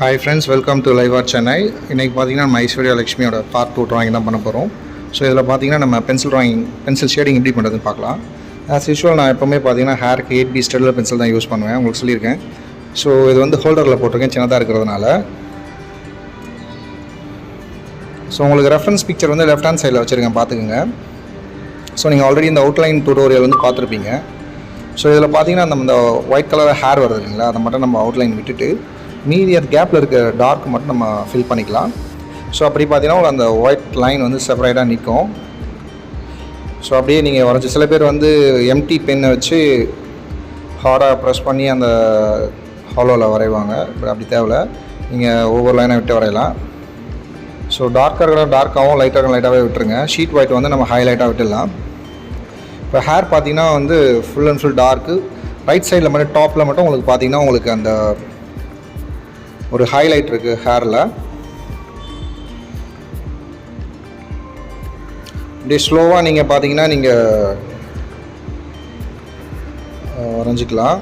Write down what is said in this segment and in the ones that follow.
Hi friends, welcome to Live Art Chennai. இன்னைக்கு பார்த்தீங்கன்னா நம்ம ஐஸ்வர்யா லக்ஷ்மியோட பார்ட் 2 ட்ராயிங் தான் பண்ண போகிறோம். ஸோ இதில் பார்த்தீங்கன்னா நம்ம பென்சில் ஷேடிங் எப்படி பண்ணுறதுன்னு பார்க்கலாம். ஆஸ் யூஷுவல் நான் எப்போவுமே பார்த்தீங்கன்னா ஹேருக்கு 8B ஸ்டெல்லர் பென்சில் தான் யூஸ் பண்ணுவேன், உங்களுக்கு சொல்லியிருக்கேன். ஸோ இது வந்து ஹோல்டரில் போட்டிருக்கேன் சின்னதாக இருக்கிறதுனால. ஸோ உங்களுக்கு ரெஃபரன்ஸ் பிக்சர் வந்து லெஃப்ட் ஹேண்ட் சைடில் வச்சுருக்கேன், பார்த்துக்குங்க. ஸோ நீங்கள் ஆல்ரெடி இந்த அவுட்லைன் டியூட்டோரியல் வந்து பார்த்துருப்பீங்க. ஸோ இதில் பார்த்தீங்கன்னா இந்த ஒயிட் கலர் ஹேர் வருது இல்லைங்களா, அதை மட்டும் நம்ம அவுட்லைன் விட்டுட்டு மீதி அது கேப்பில் இருக்க டார்க் மட்டும் நம்ம ஃபில் பண்ணிக்கலாம். ஸோ அப்படி பார்த்தீங்கன்னா அந்த ஒயிட் லைன் வந்து செப்பரேட்டாக நிற்கும். ஸோ அப்படியே நீங்கள் வரைஞ்சி சில பேர் வந்து எம்டி பென்னை வச்சு ஹார்டாக ப்ரெஸ் பண்ணி அந்த ஹாலோவில் வரைவாங்க. பட் அப்படி தேவையில்லை, நீங்கள் ஒவ்வொரு லைனை விட்டு வரையலாம். ஸோ டார்க்காக இருக்கிற டார்க்காகவும் லைட்டாகவே விட்டுருங்க. ஷீட் ஒயிட் வந்து நம்ம ஹைலைட்டாக விட்டுடலாம். இப்போ ஹேர் பார்த்தீங்கன்னா வந்து full and full dark. Right சைடில் மட்டும் டாப்பில் மட்டும் உங்களுக்கு பார்த்தீங்கன்னா உங்களுக்கு அந்த ஒரு ஹைலைட் இருக்குது ஹேரில். இப்படியே ஸ்லோவாக நீங்கள் பார்த்தீங்கன்னா நீங்கள் வரைஞ்சிக்கலாம்.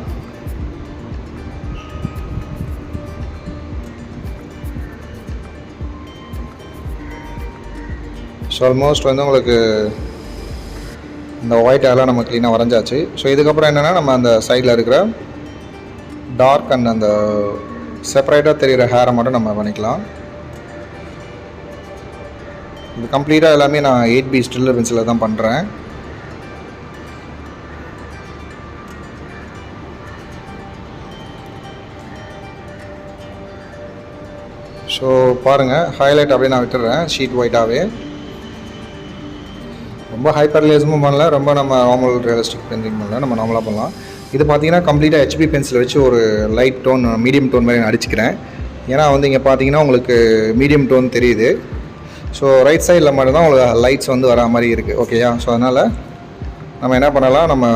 ஸோ ஆல்மோஸ்ட் வந்து உங்களுக்கு இந்த ஒயிட் ஹேர்லாம் நம்ம க்ளீனாக வரைஞ்சாச்சு. ஸோ இதுக்கப்புறம் என்னென்னா நம்ம அந்த சைடில் இருக்கிற டார்க் அண்ட் அந்த செப்பரேட்டாக தெரிகிற ஹேரை மட்டும் நம்ம பண்ணிக்கலாம். இது கம்ப்ளீட்டாக எல்லாமே நான் 8B ஸ்டில்லர் பென்சிலில் தான் பண்ணுறேன். ஸோ பாருங்கள், ஹைலைட் அப்படியே நான் விட்டுடுறேன் ஷீட் ஒயிட்டாகவே. ரொம்ப ஹைப்பர் ரியலிசமும் பண்ணல, ரொம்ப நம்ம நார்மல் ரியலிஸ்டிக் பெயிண்டிங் பண்ணல, நம்ம நார்மலாக பண்ணலாம். இது பார்த்தீங்கன்னா கம்ப்ளீட்டாக HB பென்சில் வச்சு ஒரு லைட் டோன் மீடியம் டோன் மாதிரி நான் அடிச்சுக்கிறேன். ஏன்னா வந்து இங்கே பார்த்தீங்கன்னா உங்களுக்கு மீடியம் டோன் தெரியுது. ஸோ ரைட் சைடில் மட்டும்தான் உங்களுக்கு லைட்ஸ் வந்து வரா மாதிரி இருக்குது, ஓகேயா? ஸோ அதனால் நம்ம என்ன பண்ணலாம், நம்ம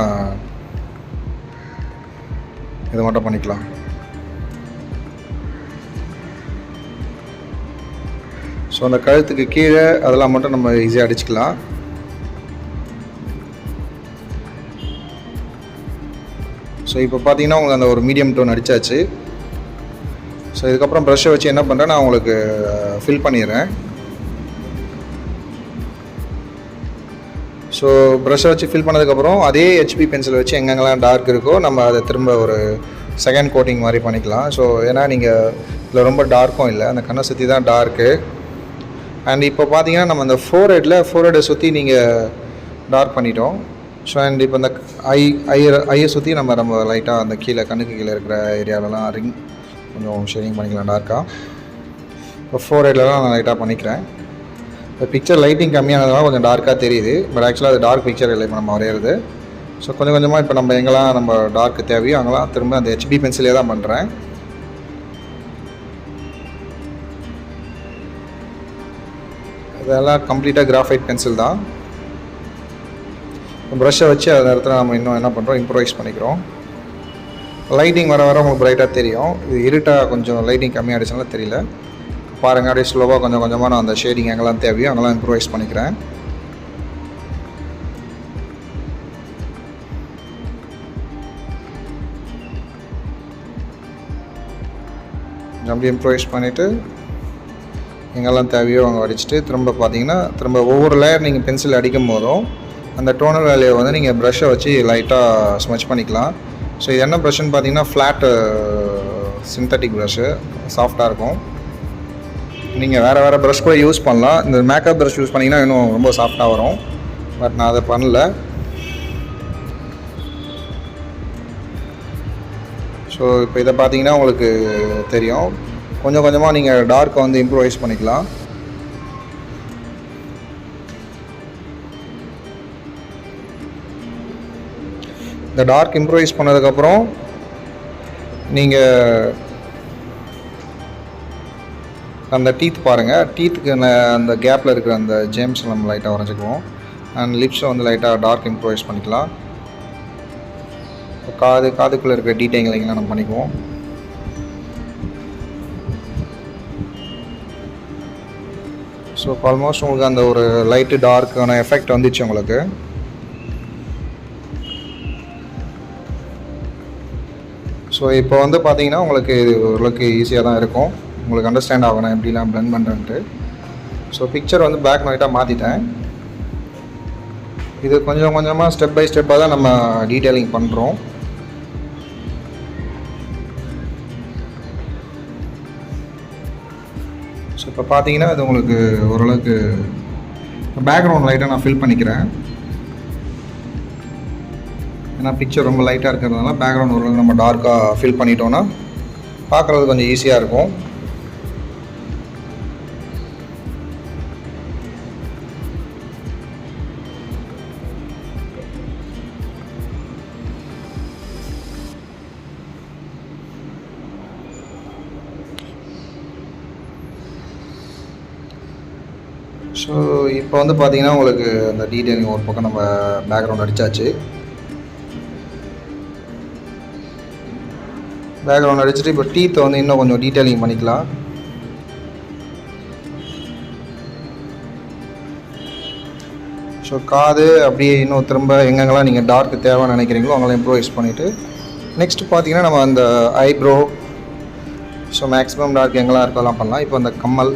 இது மட்டும் பண்ணிக்கலாம். ஸோ அந்த கழுத்துக்கு கீழே அதெல்லாம் மட்டும் நம்ம ஈஸியாக அடிச்சுக்கலாம். ஸோ இப்போ பார்த்தீங்கன்னா உங்களுக்கு அந்த ஒரு மீடியம் டோன் அடித்தாச்சு. ஸோ இதுக்கப்புறம் ப்ரஷ்ஷை வச்சு என்ன பண்ணுறேன், நான் உங்களுக்கு ஃபில் பண்ணிடுறேன். ஸோ ப்ரஷ்ஷை வச்சு ஃபில் பண்ணதுக்கப்புறம் அதே HB பென்சில் வச்சு எங்கெங்கெல்லாம் டார்க் இருக்கோ நம்ம அதை திரும்ப ஒரு செகண்ட் கோட்டிங் மாதிரி பண்ணிக்கலாம். ஸோ ஏன்னா நீங்கள் இதில் ரொம்ப டார்க்கும் இல்லை, அந்த கண்ணை சுற்றி தான் டார்க்கு. அண்ட் இப்போ பார்த்தீங்கன்னா நம்ம அந்த ஃபோர்ஹெட்டை சுற்றி நீங்கள் டார்க் பண்ணிட்டோம். ஸோ அண்ட் இப்போ இந்த ஐயை சுற்றி நம்ம லைட்டாக அந்த கீழே கண்ணுக்கு கீழே இருக்கிற ஏரியாவிலலாம் ரிங் கொஞ்சம் ஷேடிங் பண்ணிக்கலாம் டார்க்காக. இப்போ ஃபோர்ஹெட்லலாம் நான் லைட்டாக பண்ணிக்கிறேன். இப்போ பிக்சர் லைட்டிங் கம்மியானதுனால கொஞ்சம் டார்க்காக தெரியுது, பட் ஆக்சுவலாக அது டார்க் பிக்சர் இல்லை இப்போ நம்ம வரைகிறது. ஸோ கொஞ்சம் கொஞ்சமாக இப்போ நம்ம எங்கெல்லாம் நம்ம டார்க்கு தேவையோ அங்கெல்லாம் திரும்ப அந்த HB பென்சிலே தான் பண்ணுறேன். இதெல்லாம் கம்ப்ளீட்டாக கிராஃபைட் பென்சில் தான். ப்ரஷ்ஷை வச்சு அந்த இடத்துல நம்ம இன்னும் என்ன பண்ணுறோம், இம்ப்ரூவைஸ் பண்ணிக்கிறோம். லைட்டிங் வர உங்களுக்கு பிரைட்டாக தெரியும். இது இருட்டாக கொஞ்சம் லைட்டிங் கம்மியாகிடுச்சுனால தெரியல. பாருங்கள், அப்படியே ஸ்லோவாக கொஞ்சம் கொஞ்சமாக நான் அந்த ஷேடிங் எங்கெல்லாம் தேவையோ அங்கெல்லாம் இம்ப்ரூவைஸ் பண்ணிக்கிறேன். அப்படியே இம்ப்ரூவைஸ் பண்ணிவிட்டு எங்கெல்லாம் தேவையோ அங்கே அடிச்சுட்டு திரும்ப பார்த்தீங்கன்னா திரும்ப ஒவ்வொரு லேயர் நீங்கள் பென்சில் அடிக்கும் போதும் அந்த டோனல் வேலையை வந்து நீங்கள் ப்ரஷ்ஷை வச்சு லைட்டாக ஸ்மச் பண்ணிக்கலாம். ஸோ இது என்ன ப்ரஷ்ன்னு பார்த்தீங்கன்னா ஃப்ளாட்டு சிந்தட்டிக் ப்ரஷ்ஷு, சாஃப்டாக இருக்கும். நீங்கள் வேறு ப்ரஷ் கூட யூஸ் பண்ணலாம். இந்த மேக்கப் ப்ரஷ் யூஸ் பண்ணிங்கன்னா இன்னும் ரொம்ப சாஃப்டாக வரும், பட் நான் அதை பண்ணல. ஸோ இப்போ இதை பார்த்தீங்கன்னா உங்களுக்கு தெரியும், கொஞ்சம் கொஞ்சமாக நீங்கள் டார்க்கை வந்து இம்ப்ரூவைஸ் பண்ணிக்கலாம். இந்த டார்க் இம்ப்ரூவைஸ் பண்ணதுக்கப்புறம் நீங்கள் அந்த டீத் பாருங்கள், டீத்துக்கு அந்த கேப்பில் இருக்கிற அந்த ஜேம்ஸ் நம்ம லைட்டாக வரைஞ்சிக்குவோம். அண்ட் லிப்ஸை வந்து லைட்டாக டார்க் இம்ப்ரூவைஸ் பண்ணிக்கலாம். காதுக்குள்ளே இருக்கிற டீட்டெயிலிங்லாம் நம்ம பண்ணிக்குவோம். ஸோ ஆல்மோஸ்ட் உங்களுக்கு அந்த ஒரு லைட்டு டார்க்கான எஃபெக்ட் வந்துச்சு உங்களுக்கு. ஸோ இப்போ வந்து பார்த்தீங்கன்னா உங்களுக்கு இது ஓரளவுக்கு ஈஸியாக தான் இருக்கும். உங்களுக்கு அண்டர்ஸ்டாண்ட் ஆகணும் எப்படிலாம் ப்ளெண்ட் பண்ணுறேன்ட்டு. ஸோ பிக்சர் வந்து பிளாக் அண்ட் ஒயிட்டாக மாற்றிட்டேன். இது கொஞ்சம் கொஞ்சமாக ஸ்டெப் பை ஸ்டெப்பாக தான் நம்ம டீட்டெயிலிங் பண்ணுறோம். ஸோ இப்போ பார்த்தீங்கன்னா இது உங்களுக்கு ஓரளவுக்கு பேக்ரவுண்ட் லைட்டாக நான் ஃபில் பண்ணிக்கிறேன். ஏன்னா பிக்சர் ரொம்ப லைட்டாக இருக்கிறதுனால பேக்ரவுண்ட் ஓரளவுக்கு நம்ம டார்க்காக ஃபில் பண்ணிட்டோன்னா பார்க்குறது கொஞ்சம் ஈஸியாக இருக்கும். ஸோ இப்போ வந்து பார்த்தீங்கன்னா உங்களுக்கு அந்த டீட்டெயிலிங் ஒரு பக்கம் நம்ம பேக்ரவுண்ட் அடித்தாச்சு. பேக்ரவுண்ட் அடிச்சுட்டு இப்போ டீத்தை வந்து இன்னும் கொஞ்சம் டீட்டெயிலிங் பண்ணிக்கலாம். ஸோ காது அப்படியே இன்னும் திரும்ப எங்கெங்கெல்லாம் நீங்கள் டார்க் தேவைன்னு நினைக்கிறீங்களோ அவங்களாம் இம்ப்ரோவைஸ் பண்ணிவிட்டு நெக்ஸ்ட்டு பார்த்தீங்கன்னா நம்ம அந்த ஐப்ரோ ஸோ மேக்ஸிமம் டார்க் எங்கெல்லாம் இருக்கெல்லாம் பண்ணலாம். இப்போ அந்த கம்மல்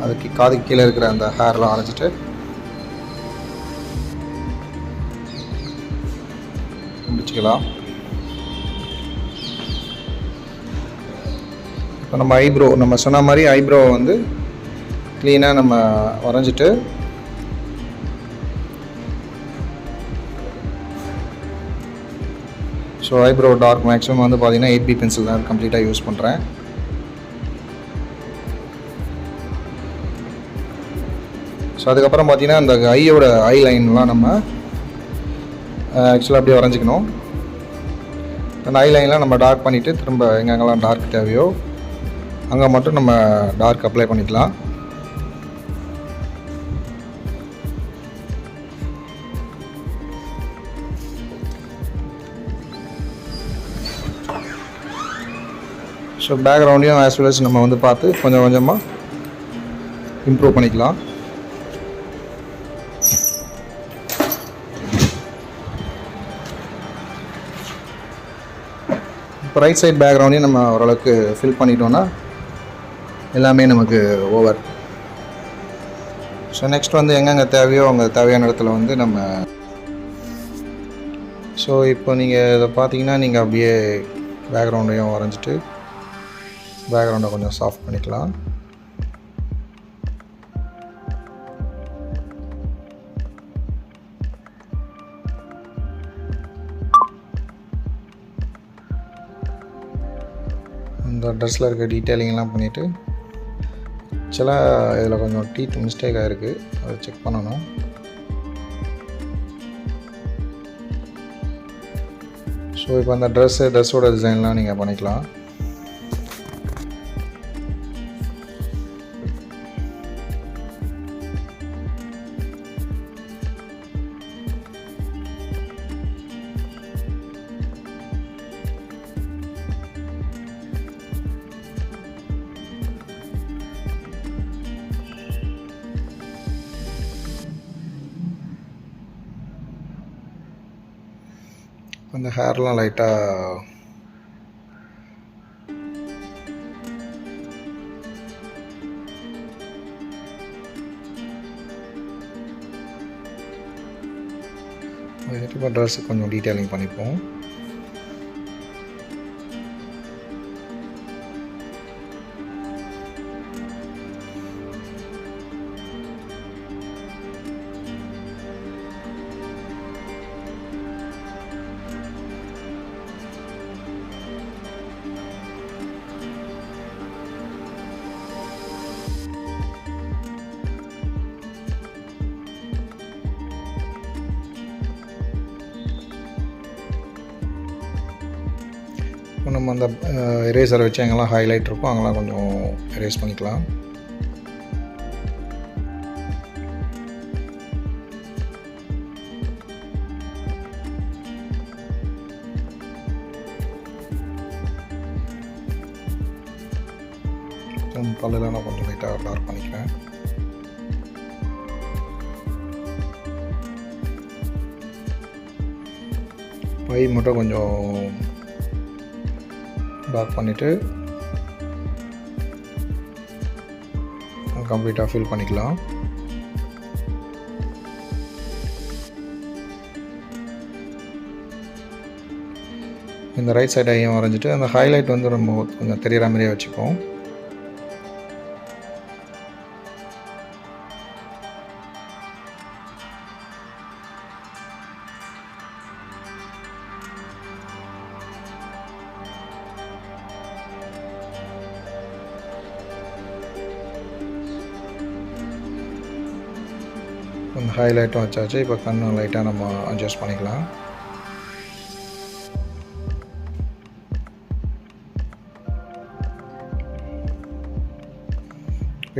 அதுக்கு காதுக்கு கீழே இருக்கிற அந்த ஹேர்லாம் அரைச்சிட்டு முடிச்சுக்கலாம். இப்போ நம்ம ஐப்ரோ நம்ம சொன்ன மாதிரி ஐப்ரோவை வந்து க்ளீனாக நம்ம வரைஞ்சிட்டு ஸோ ஐப்ரோ டார்க் மேக்ஸிமம் வந்து பார்த்திங்கன்னா 8B பென்சில் தான் கம்ப்ளீட்டாக யூஸ் பண்ணுறேன். ஸோ அதுக்கப்புறம் பார்த்திங்கன்னா அந்த ஐயோட ஐ லைன்லாம் நம்ம ஆக்சுவலாக அப்படியே வரைஞ்சிக்கணும். அந்த ஐ லைன்லாம் நம்ம டார்க் பண்ணிவிட்டு திரும்ப எங்கெங்கெல்லாம் டார்க் தேவையோ அங்கே மட்டும் நம்ம டார்க் அப்ளை பண்ணிக்கலாம். ஸோ பேக்ரவுண்டையும் ஆஸ் வெல் அஸ் நம்ம வந்து பார்த்து கொஞ்சம் கொஞ்சமாக இம்ப்ரூவ் பண்ணிக்கலாம். இப்போ ரைட் சைட் பேக்ரவுண்டையும் நம்ம ஓரளவுக்கு ஃபில் பண்ணிட்டோன்னா எல்லாமே நமக்கு ஓவர். ஸோ நெக்ஸ்ட் வந்து எங்கெங்கே தேவையோ அங்கே தேவையான இடத்துல வந்து நம்ம ஸோ இப்போ நீங்கள் இதை பார்த்தீங்கன்னா நீங்கள் அப்படியே பேக்ரவுண்டையும் வரைஞ்சிட்டு பேக்ரவுண்டை கொஞ்சம் சாஃப்ட் பண்ணிக்கலாம். இந்த ட்ரெஸ்ஸில் இருக்க டீட்டெயிலிங்லாம் பண்ணிவிட்டு ஆக்சுவலாக இதில் கொஞ்சம் டீத் மிஸ்டேக் ஆகிருக்கு, அதை செக் பண்ணணும். ஸோ இப்போ அந்த ட்ரெஸ்ஸோட டிசைன்லாம் நீங்கள் பண்ணிக்கலாம். அந்த ஹேர்லாம் லைட்டாக இப்போ ட்ரெஸ்ஸுக்கு கொஞ்சம் டீட்டெயிலிங் பண்ணிப்போம். நம்ம அந்த எரேசரை வச்சு எங்கெல்லாம் ஹைலைட் இருக்கும் அங்கெல்லாம் கொஞ்சம் எரேஸ் பண்ணிக்கலாம். பல்லில் நான் கொஞ்சம் லைட்டாக டார்க் பண்ணிக்கிறேன். பை மட்டும் கொஞ்சம் டார்க் பண்ணிவிட்டு கம்ப்ளீட்டாக ஃபில் பண்ணிக்கலாம். இந்த ரைட் சைடு ஐயும் வரைஞ்சிட்டு அந்த ஹைலைட் வந்து நம்ம கொஞ்சம் தெரிகிற மாதிரியே வச்சுப்போம். இந்த ஹைலைட்டும் வச்சாச்சு. இப்போ கண்ணு லைட்டாக நம்ம அட்ஜஸ்ட் பண்ணிக்கலாம்.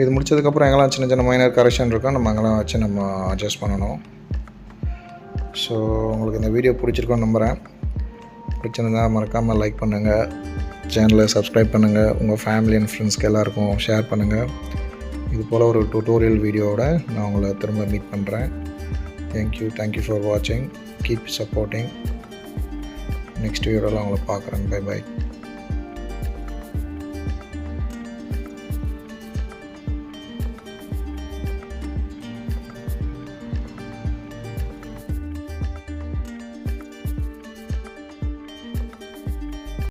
இது முடிச்சதுக்கப்புறம் எங்கெல்லாம் சின்ன சின்ன மைனர் கரெக்ஷன் இருக்கோ நம்ம அங்கெல்லாம் வச்சு நம்ம அட்ஜஸ்ட் பண்ணணும். ஸோ உங்களுக்கு இந்த வீடியோ பிடிச்சிருக்கோன்னு நம்புகிறேன். பிடிச்சிருந்தால் மறக்காமல் லைக் பண்ணுங்கள், சேனலை சப்ஸ்கிரைப் பண்ணுங்கள், உங்கள் ஃபேமிலி அண்ட் ஃப்ரெண்ட்ஸ்க்கு எல்லாேருக்கும் ஷேர் பண்ணுங்கள். இது போல் ஒரு டியூட்டோரியல் வீடியோவோட நான் உங்களை திரும்ப மீட் பண்ணுறேன். தேங்க்யூ ஃபார் வாட்சிங். Keep supporting. நெக்ஸ்ட் வீடியோவில் உங்களை பார்க்குறேன். பை.